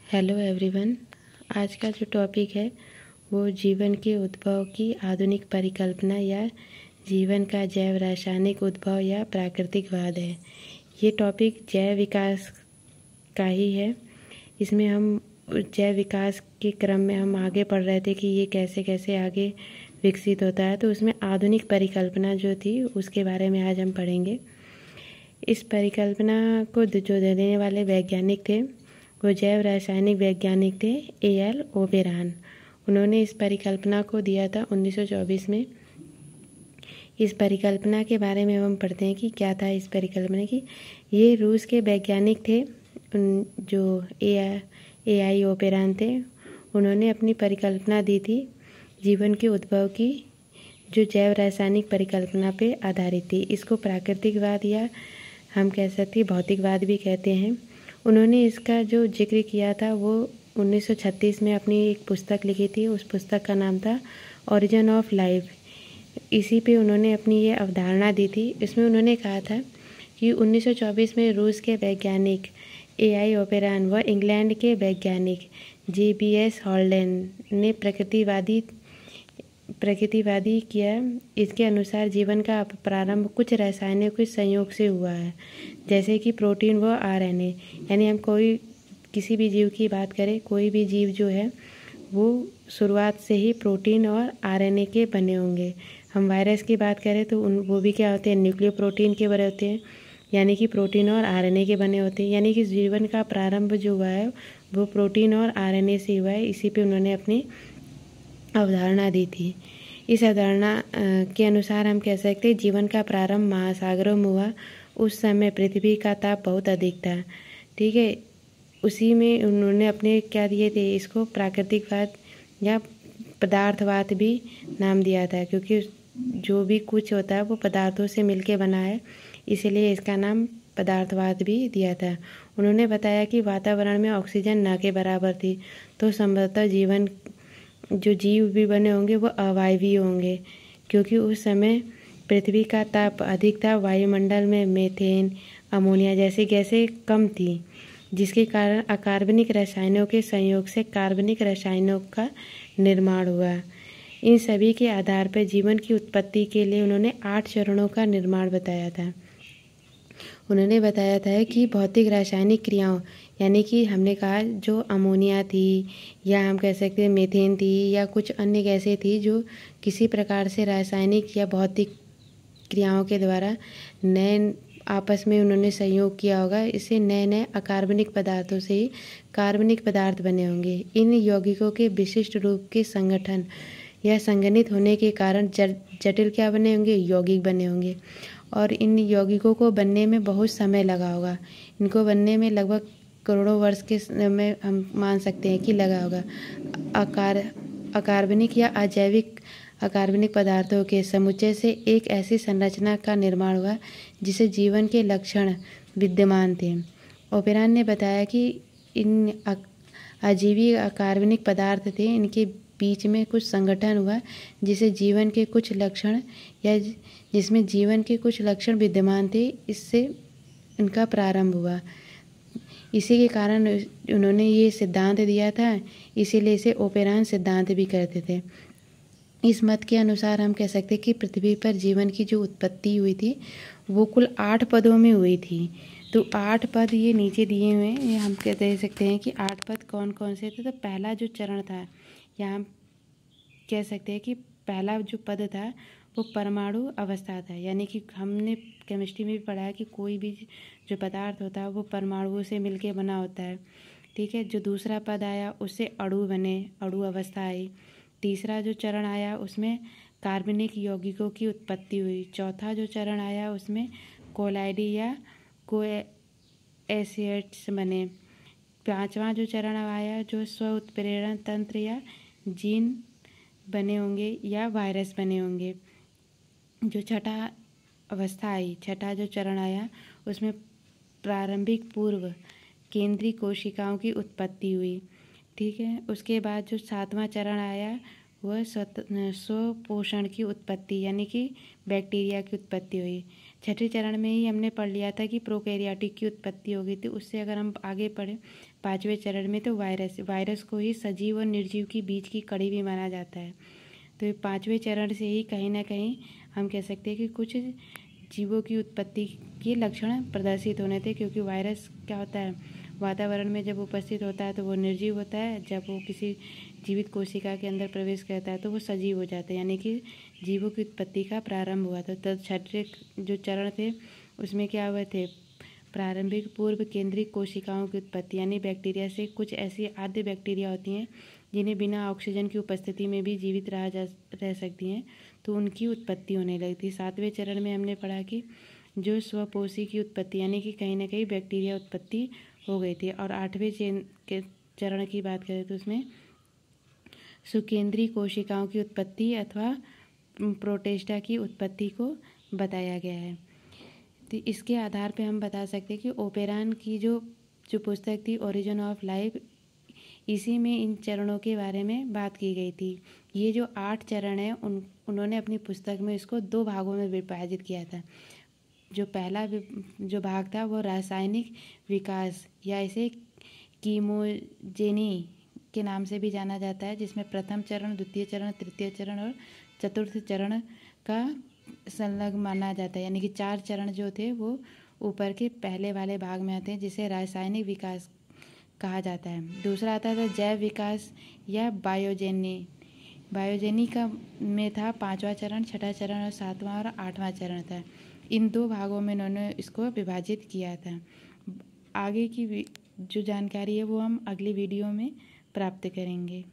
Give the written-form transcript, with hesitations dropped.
Hello everyone. आज का जो टॉपिक है वो जीवन के उद्भव की आधुनिक परिकल्पना या जीवन का जैव रासायनिक उद्भव या प्राकृतिकवाद है। ये टॉपिक जैव विकास का ही है। इसमें हम जैव विकास के क्रम में हम आगे पढ़ रहे थे कि ये कैसे कैसे आगे विकसित होता है, तो उसमें आधुनिक परिकल्पना जो थी उसके बारे में आज हम पढ़ेंगे। इस परिकल्पना को जो देने वाले वैज्ञानिक थे वो जैव रासायनिक वैज्ञानिक थे A.L. ओबेरॉन। उन्होंने इस परिकल्पना को दिया था 1924 में। इस परिकल्पना के बारे में हम पढ़ते हैं कि क्या था इस परिकल्पना की। ये रूस के वैज्ञानिक थे जो A.I. ओबेरॉन थे। उन्होंने अपनी परिकल्पना दी थी जीवन के उद्भव की, जो जैव रासायनिक परिकल्पना पे आधारित थी। इसको प्राकृतिकवाद या हम कह सकते हैं भौतिकवाद भी कहते हैं। उन्होंने इसका जो जिक्र किया था वो 1936 में अपनी एक पुस्तक लिखी थी। उस पुस्तक का नाम था ओरिजिन ऑफ लाइफ। इसी पे उन्होंने अपनी ये अवधारणा दी थी। इसमें उन्होंने कहा था कि 1924 में रूस के वैज्ञानिक A.I. ओबेरॉन व इंग्लैंड के वैज्ञानिक J.B.S. हॉल्डेन ने प्रकृतिवादी किया। इसके अनुसार जीवन का प्रारंभ कुछ रासायनिक संयोग से हुआ है, जैसे कि प्रोटीन व RNA। यानी हम किसी भी जीव की बात करें, कोई भी जीव जो है वो शुरुआत से ही प्रोटीन और RNA के बने होंगे। हम वायरस की बात करें तो वो भी क्या होते हैं, न्यूक्लियो प्रोटीन के बने होते हैं, यानी कि प्रोटीन और RNA के बने होते हैं। यानी कि जीवन का प्रारंभ जो हुआ है वो प्रोटीन और RNA से हुआ है। इसी पे उन्होंने अपनी अवधारणा दी थी। इस अवधारणा के अनुसार हम कह सकते हैं जीवन का प्रारंभ महासागरों में हुआ। उस समय पृथ्वी का ताप बहुत अधिक था। ठीक है, उसी में उन्होंने अपने क्या दिए थे, इसको प्राकृतिकवाद या पदार्थवाद भी नाम दिया था, क्योंकि जो भी कुछ होता है वो पदार्थों से मिलके बना है, इसीलिए इसका नाम पदार्थवाद भी दिया था। उन्होंने बताया कि वातावरण में ऑक्सीजन न के बराबर थी, तो संभवतः जो जीव भी बने होंगे वो अवायवीय होंगे, क्योंकि उस समय पृथ्वी का ताप अधिक था। वायुमंडल में मीथेन, अमोनिया जैसी गैसें कम थी, जिसके कारण अकार्बनिक रसायनों के संयोग से कार्बनिक रसायनों का निर्माण हुआ। इन सभी के आधार पर जीवन की उत्पत्ति के लिए उन्होंने 8 चरणों का निर्माण बताया था। उन्होंने बताया था कि भौतिक रासायनिक क्रियाओं, यानी कि हमने कहा जो अमोनिया थी या हम कह सकते हैं मीथेन थी या कुछ अन्य गैसें थी जो किसी प्रकार से रासायनिक या भौतिक क्रियाओं के द्वारा नए आपस में उन्होंने संयोग किया होगा। इससे नए नए अकार्बनिक पदार्थों से ही कार्बनिक पदार्थ बने होंगे। इन यौगिकों के विशिष्ट रूप के संगठन या संगठित होने के कारण जटिल क्या बने होंगे, यौगिक बने होंगे। और इन यौगिकों को बनने में बहुत समय लगा होगा। इनको बनने में लगभग करोड़ों वर्ष के समय हम मान सकते हैं कि लगा होगा। अकार्बनिक या अजैविक अकार्बनिक पदार्थों के समुच्चय से एक ऐसी संरचना का निर्माण हुआ जिसे जीवन के लक्षण विद्यमान थे। ओबेरॉन ने बताया कि इन अजीवी अकार्बनिक पदार्थ थे, इनके बीच में कुछ संगठन हुआ जिसे जीवन के कुछ लक्षण या जिसमें जीवन के कुछ लक्षण विद्यमान थे, इससे इनका प्रारंभ हुआ। इसी के कारण उन्होंने ये सिद्धांत दिया था, इसीलिए इसे ओबेरॉन सिद्धांत भी कहते थे। इस मत के अनुसार हम कह सकते हैं कि पृथ्वी पर जीवन की जो उत्पत्ति हुई थी वो कुल 8 पदों में हुई थी। तो 8 पद ये नीचे दिए हुए हैं, ये हम कह सकते हैं कि 8 पद कौन कौन से थे। तो पहला जो चरण था, या हम कह सकते हैं कि पहला जो पद था वो परमाणु अवस्था था। यानी कि हमने केमिस्ट्री में भी पढ़ा है कि कोई भी जो पदार्थ होता है वो परमाणुओं से मिलके बना होता है। ठीक है, जो दूसरा पद आया उससे अणु बने, अणु अवस्था आई। तीसरा जो चरण आया उसमें कार्बनिक यौगिकों की उत्पत्ति हुई। चौथा जो चरण आया उसमें कोलाइडी या कोएसिड्स बने। पांचवा जो चरण आया जो स्व उत्प्रेरण तंत्र या जीन बने होंगे या वायरस बने होंगे। जो छठा अवस्था आई, छठा जो चरण आया उसमें प्रारंभिक पूर्व केंद्रीय कोशिकाओं की उत्पत्ति हुई। ठीक है, उसके बाद जो 7वां चरण आया वह स्वपोषण की उत्पत्ति, यानी कि बैक्टीरिया की उत्पत्ति हुई। छठे चरण में ही हमने पढ़ लिया था कि प्रोकैरियोटिक की उत्पत्ति हो गई थी। उससे अगर हम आगे पढ़ें 5वें चरण में तो वायरस को ही सजीव और निर्जीव की बीच की कड़ी भी माना जाता है। तो 5वें चरण से ही कहीं ना कहीं हम कह सकते हैं कि कुछ जीवों की उत्पत्ति के लक्षण प्रदर्शित होने थे, क्योंकि वायरस क्या होता है, वातावरण में जब उपस्थित होता है तो वो निर्जीव होता है, जब वो किसी जीवित कोशिका के अंदर प्रवेश करता है तो वो सजीव हो जाता है, यानी कि जीवों की उत्पत्ति का प्रारंभ हुआ था। तो छठे जो चरण थे उसमें क्या हुए थे, प्रारंभिक पूर्व केंद्रिक कोशिकाओं की उत्पत्ति, यानी बैक्टीरिया से कुछ ऐसी आद्य बैक्टीरिया होती हैं जिन्हें बिना ऑक्सीजन की उपस्थिति में भी जीवित रह सकती हैं, तो उनकी उत्पत्ति होने लगी थी। 7वें चरण में हमने पढ़ा कि जो स्वपोषी की उत्पत्ति, यानी कि कहीं ना कहीं बैक्टीरिया उत्पत्ति हो गई थी। और 8वें चरण की बात करें तो उसमें सुकेंद्रीय कोशिकाओं की उत्पत्ति अथवा प्रोटेस्टा की उत्पत्ति को बताया गया है। तो इसके आधार पे हम बता सकते हैं कि ओपेरान की जो पुस्तक थी ओरिजिन ऑफ लाइफ, इसी में इन चरणों के बारे में बात की गई थी। ये जो 8 चरण हैं उन्होंने अपनी पुस्तक में इसको 2 भागों में विभाजित किया था। जो पहला जो भाग था वो रासायनिक विकास या इसे कीमोजेनी के नाम से भी जाना जाता है, जिसमें प्रथम चरण, द्वितीय चरण, तृतीय चरण और चतुर्थ चरण का संलग्न माना जाता है, यानी कि 4 चरण जो थे वो ऊपर के पहले वाले भाग में आते हैं, जिसे रासायनिक विकास कहा जाता है। दूसरा आता था जैव विकास या बायोजेनी का में था 5वां चरण, 6वां चरण और 7वां और 8वां चरण था। इन 2 भागों में उन्होंने इसको विभाजित किया था। आगे की जो जानकारी है वो हम अगली वीडियो में प्राप्त करेंगे।